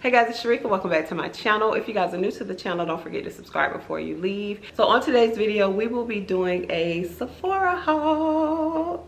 Hey guys, it's Sharika. Welcome back to my channel. If you guys are new to the channel, don't forget to subscribe before you leave. So on today's video, we will be doing a Sephora haul.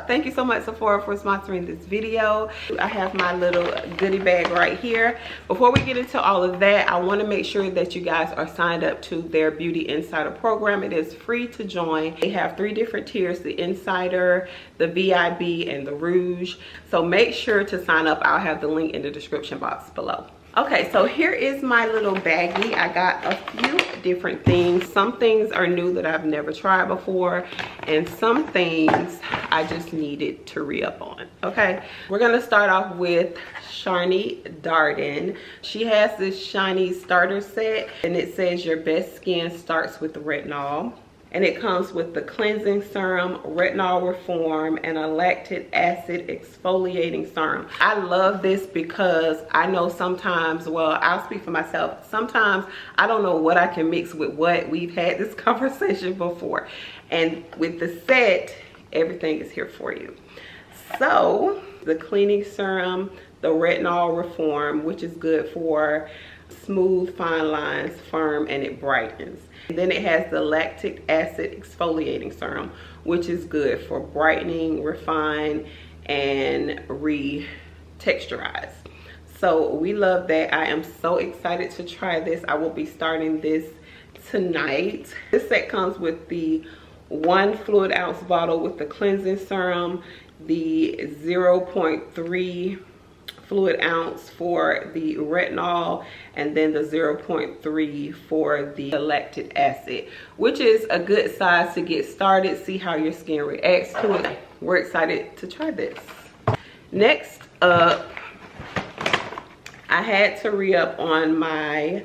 Thank you so much, Sephora, for sponsoring this video. I have my little goodie bag right here. Before we get into all of that, I want to make sure that you guys are signed up to their Beauty Insider program. It is free to join. They have 3 different tiers: the Insider, the VIB, and the Rouge. So make sure to sign up. I'll have the link in the description box below. Okay, so here is my little baggie. I got a few different things. Some things are new that I've never tried before, and some things I just needed to re-up on. Okay, we're gonna start off with Shani Darden. She has this Shiny starter set, and it says your best skin starts with retinol. And it comes with the cleansing serum, retinol reform, and a lactic acid exfoliating serum. I love this because I know sometimes, well, I'll speak for myself, sometimes I don't know what I can mix with what. We've had this conversation before. And with the set, everything is here for you. So the cleaning serum, the retinol reform, which is good for smooth fine lines, firm, and it brightens. And then it has the lactic acid exfoliating serum, which is good for brightening, refine, and re-texturize. So we love that. I am so excited to try this. I will be starting this tonight. This set comes with the 1 fluid ounce bottle with the cleansing serum, the 0.3 fluid ounce for the retinol, and then the 0.3 for the lactic acid, which is a good size to get started, see how your skin reacts to it. We're excited to try this. Next up, I had to re-up on my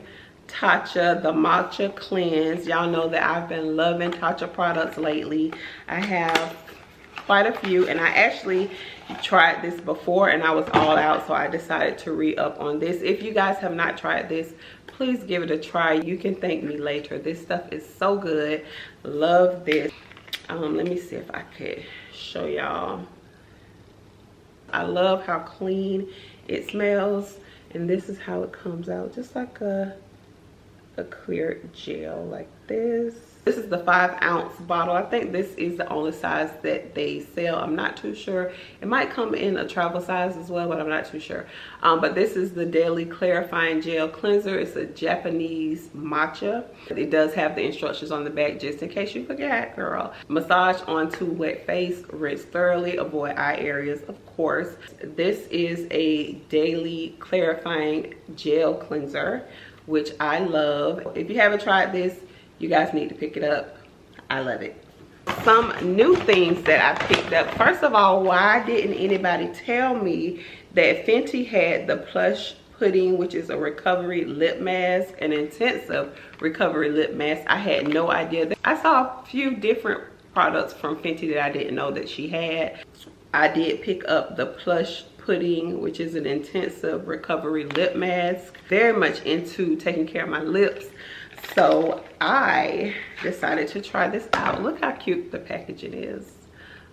Tatcha, the Matcha cleanse. Y'all know that I've been loving Tatcha products lately. I have quite a few, and I actually tried this before and I was all out, so I decided to re-up on this. If you guys have not tried this, please give it a try. You can thank me later. This stuff is so good. Love this. Let me see if I could show y'all. I love how clean it smells, and this is how it comes out, just like a clear gel like this. This is the 5 ounce bottle. I think this is the only size that they sell. I'm not too sure. It might come in a travel size as well, but I'm not too sure. But this is the Daily Clarifying Gel Cleanser. It's a Japanese matcha. It does have the instructions on the back just in case you forgot, girl. Massage onto wet face, rinse thoroughly, avoid eye areas, of course. This is a Daily Clarifying Gel Cleanser, which I love. If you haven't tried this, you guys need to pick it up. I love it. Some new things that I picked up. First of all, why didn't anybody tell me that Fenty had the Plush Puddin, which is a recovery lip mask, an intensive recovery lip mask? I had no idea. I saw a few different products from Fenty that I didn't know that she had. I did pick up the Plush Puddin, which is an intensive recovery lip mask. Very much into taking care of my lips. So I decided to try this out. Look how cute the packaging is.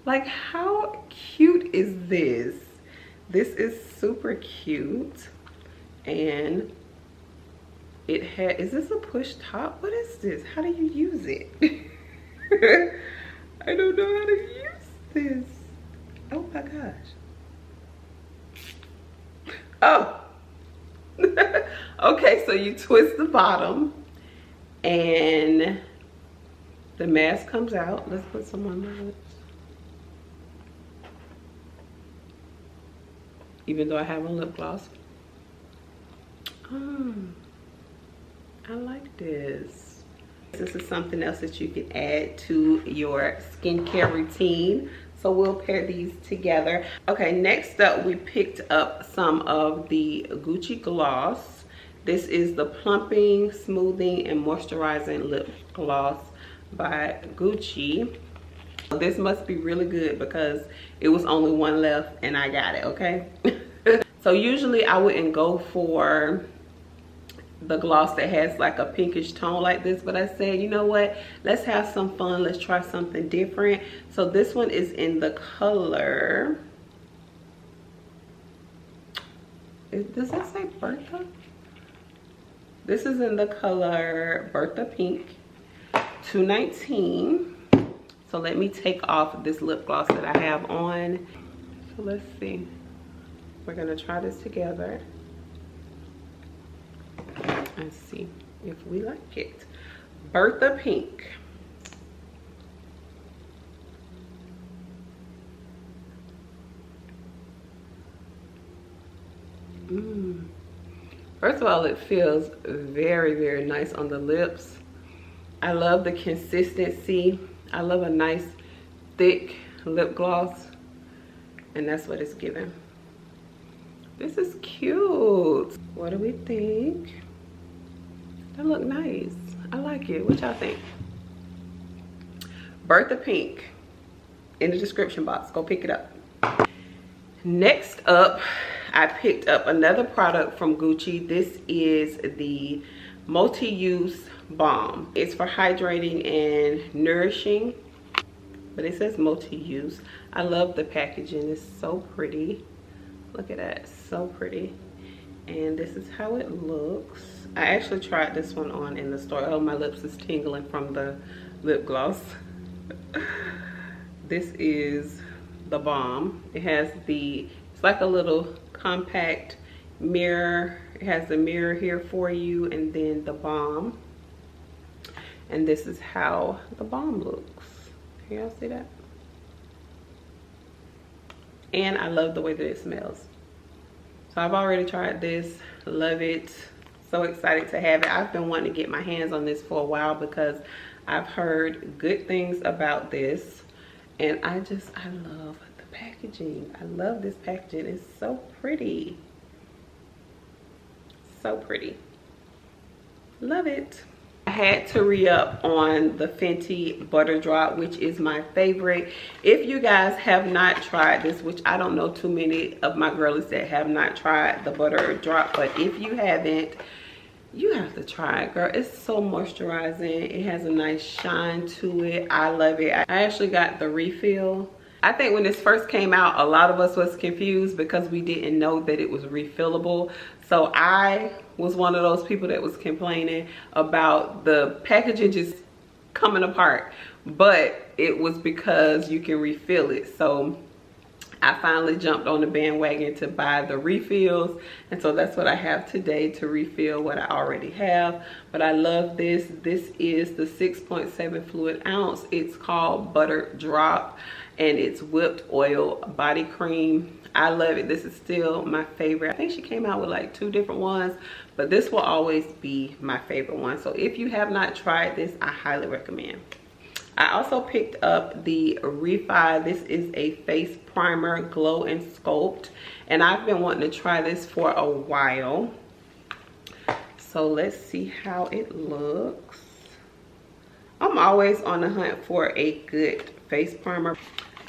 Like, how cute is this? This is super cute. And it had, is this a push top? What is this? How do you use it? I don't know how to use this. Oh my gosh. Oh. Okay, so you twist the bottom and the mask comes out. Let's put some on my lips. Even though I have a lip gloss. I like this. This is something else that you can add to your skincare routine. So we'll pair these together. Okay, next up we picked up some of the Gucci gloss. This is the Plumping, Smoothing, and Moisturizing Lip Gloss by Gucci. This must be really good because it was only 1 left and I got it, okay? So usually I wouldn't go for the gloss that has like a pinkish tone like this, but I said, you know what, let's have some fun, let's try something different. So this one is in the color Does that say Bertha? This is in the color Bertha Pink, $2.19. So let me take off this lip gloss that I have on. So let's see. We're gonna try this together and see if we like it. Bertha Pink. First of all, it feels very, very nice on the lips. I love the consistency. I love a nice thick lip gloss, and that's what it's giving. This is cute. What do we think? That look nice. I like it. What y'all think? Bertha Pink in the description box. Go pick it up. Next up, I picked up another product from Gucci. This is the multi-use balm. It's for hydrating and nourishing, but it says multi-use. I love the packaging. It's so pretty. Look at that, so pretty. And this is how it looks. I actually tried this one on in the store. Oh, my lips is tingling from the lip gloss. This is the balm. It has it's like a little compact mirror. It has the mirror here for you, and then the balm. And this is how the balm looks. Can y'all see that? And I love the way that it smells. So I've already tried this, love it. So excited to have it. I've been wanting to get my hands on this for a while because I've heard good things about this. And I love the packaging. I love this packaging. It's so pretty. So pretty. Love it. I had to re-up on the Fenty Butter Drop, which is my favorite. If you guys have not tried this, which I don't know too many of my girlies that have not tried the Butter Drop, but if you haven't, you have to try it, girl. It's so moisturizing. It has a nice shine to it. I love it. I actually got the refill. I think when this first came out, a lot of us was confused because we didn't know that it was refillable. So I was one of those people that was complaining about the packaging just coming apart, but it was because you can refill it. So I finally jumped on the bandwagon to buy the refills, and so that's what I have today to refill what I already have. But I love this. This is the 6.7 fluid ounce. It's called Butter Drop, and it's whipped oil body cream. I love it. This is still my favorite. I think she came out with like 2 different ones, but this will always be my favorite one. So if you have not tried this, I highly recommend. I also picked up the Refy. This is a face primer, glow and sculpt, and I've been wanting to try this for a while. So let's see how it looks. I'm always on the hunt for a good face primer.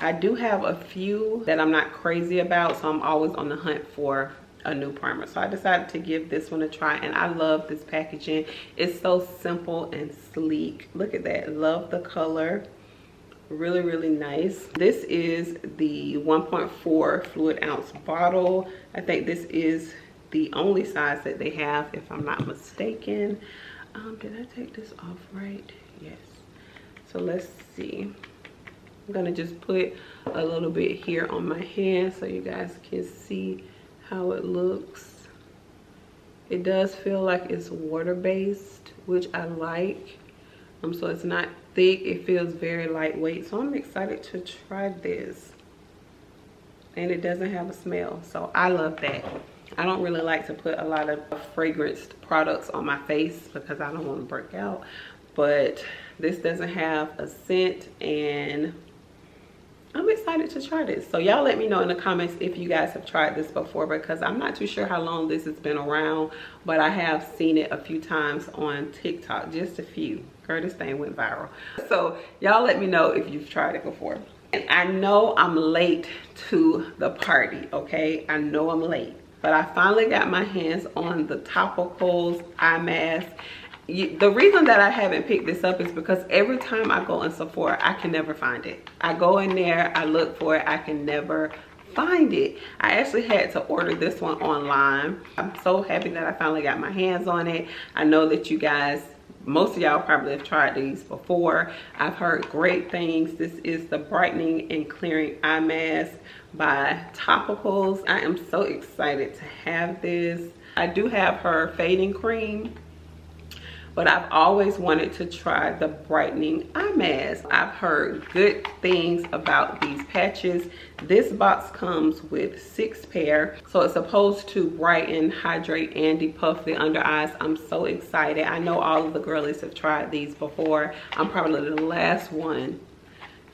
I do have a few that I'm not crazy about, so I'm always on the hunt for a new primer. So I decided to give this one a try, and I love this packaging. It's so simple and sleek. Look at that. Love the color. Really, really nice. This is the 1.4 fluid ounce bottle. I think this is the only size that they have, if I'm not mistaken. Did I take this off right? Yes. So let's see. I'm gonna just put a little bit here on my hand so you guys can see how it looks. It does feel like it's water-based, which I like. So it's not thick. It feels very lightweight. So I'm excited to try this. And it doesn't have a smell, so I love that. I don't really like to put a lot of fragranced products on my face because I don't want to break out. But this doesn't have a scent, and I'm excited to try this. So y'all let me know in the comments if you guys have tried this before, because I'm not too sure how long this has been around, but I have seen it a few times on TikTok, just a few. Girl, this thing went viral. So y'all let me know if you've tried it before. And I know I'm late to the party, okay? I know I'm late, but I finally got my hands on the Topicals eye mask. The reason that I haven't picked this up is because every time I go in Sephora, I can never find it. I go in there, I look for it, I can never find it. I actually had to order this one online. I'm so happy that I finally got my hands on it. I know that you guys, most of y'all probably have tried these before. I've heard great things. This is the Brightening and Clearing Eye Mask by Topicals. I am so excited to have this. I do have her fading cream, but I've always wanted to try the Brightening Eye Mask. I've heard good things about these patches. This box comes with 6 pair, so it's supposed to brighten, hydrate, and depuff the under eyes. I'm so excited. I know all of the girlies have tried these before. I'm probably the last one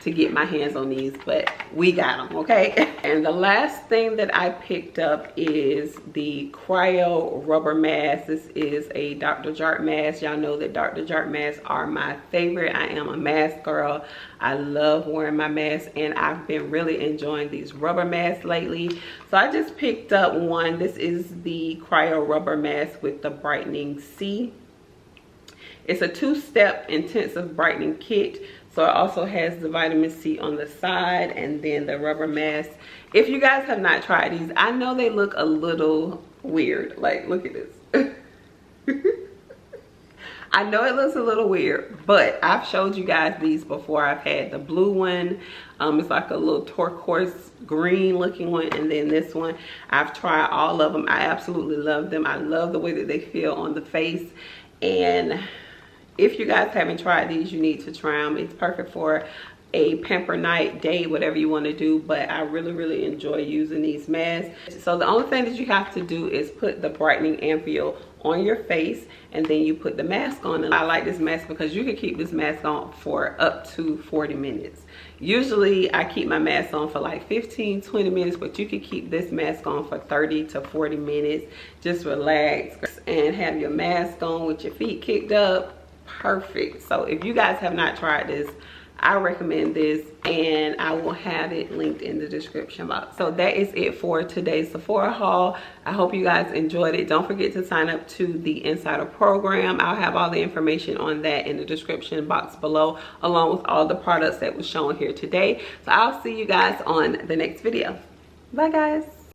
to get my hands on these, but we got them, okay? And the last thing that I picked up is the Cryo Rubber Mask. This is a Dr. Jart mask. Y'all know that Dr. Jart masks are my favorite. I am a mask girl. I love wearing my mask, and I've been really enjoying these rubber masks lately. So I just picked up one. This is the Cryo Rubber Mask with the Brightening C. It's a 2-step intensive brightening kit. So it also has the vitamin C on the side and then the rubber mask. If you guys have not tried these, I know they look a little weird. Like, look at this. I know it looks a little weird, but I've showed you guys these before. I've had the blue one. It's like a little turquoise green looking one, and then this one. I've tried all of them. I absolutely love them. I love the way that they feel on the face. And if you guys haven't tried these, you need to try them. It's perfect for a pamper night, day, whatever you want to do, but I really enjoy using these masks. So the only thing that you have to do is put the brightening ampoule on your face, and then you put the mask on. And I like this mask because you can keep this mask on for up to 40 minutes. Usually I keep my mask on for like 15-20 minutes, but you can keep this mask on for 30 to 40 minutes. Just relax and have your mask on with your feet kicked up. Perfect. So if you guys have not tried this, I recommend this, and I will have it linked in the description box. So that is it for today's Sephora haul. I hope you guys enjoyed it. Don't forget to sign up to the Insider program. I'll have all the information on that in the description box below, along with all the products that was shown here today. So I'll see you guys on the next video. Bye guys.